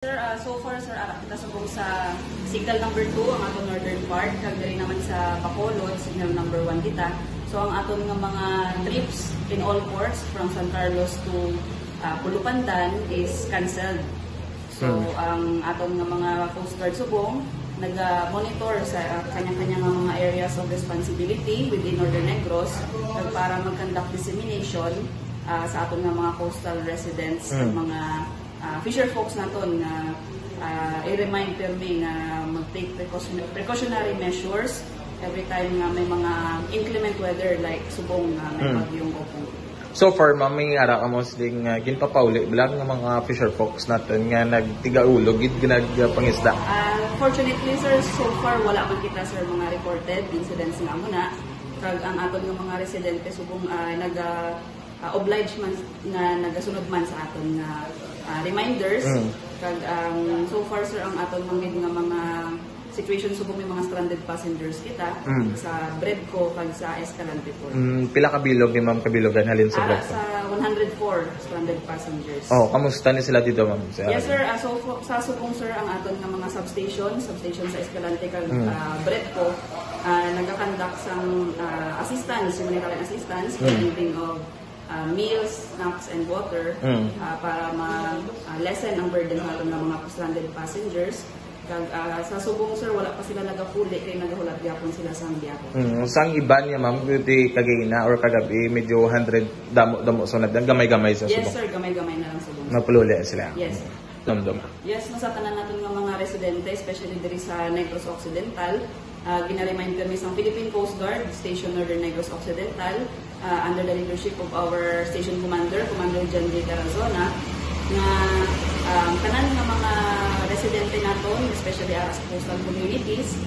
Sir, so far sir, kita subong sa signal number 2 ang aton northern part, kag diri naman sa Bacolod, signal number 1 kita. So ang aton nga mga trips in all ports from San Carlos to Pulupandan is cancelled. So ang aton nga mga Coast Guard subong nag-monitor sa kanya-kanya nga mga areas of responsibility within Northern Negros para mag-conduct dissemination sa aton nga mga coastal residents, mga fisher folks naton na i-remind pirmi na mag-take precautionary measures every time nga may mga inclement weather like subong na may bagyong Opong. So far, ma'am, may ara ka mo siling ginpapauli bilang ng mga fisher folks natin nga nagtigaulog, ginagpangisda? Fortunately, sir, so far wala man kita, sir, mga reported incidents nga muna. Kag ang aton ng mga residente subong obliged man na nagasunod man sa aton nga reminders. Kag so far sir ang aton mangid nga mga situation subong may mga stranded passengers kita sa Bredco kag sa Escalante Port. Pila ka bilog ni ma'am kabilogan halin sa Bredco? Sa 104 stranded passengers. Oh, kamusta ni sila dito, ma'am? Yes sir, so sa subong sir ang aton nga mga substation sa Escalante kag Bredco nagakandak sang assistance, humanitarian assistance, giving of meals, snacks, and water para ma-lessen ang burden natin ng mga stranded passengers. Kag sa subong sir, wala pa sila nagapuli kay nagahulat gyapon sila sa biyahe. Sang iban niya ma'am, di kagina or kagabi, medyo 100 damo sunod. Ang gamay-gamay sa subong. Yes sir, gamay-gamay na lang subong. Napululi sila. Yes. Damdam. Yes, nasa tanan natin ng mga residente, especially diri sa Negros Occidental, gina-remind kami sa Philippine Coast Guard, Station Northern Negros Occidental, under the leadership of our Station Commander, Commander John J. Tarazona, na tanan ng mga residente naton, especially sa coastal communities,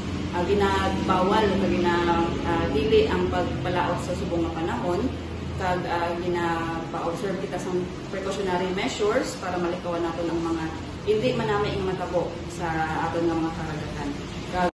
ginagbawal o ginadili ang pagpalaot sa subong nga panahon. Kag gina-observe kita sa precautionary measures para malikawan natin ang mga hindi manami ang matabo sa aton nga mga karagatan.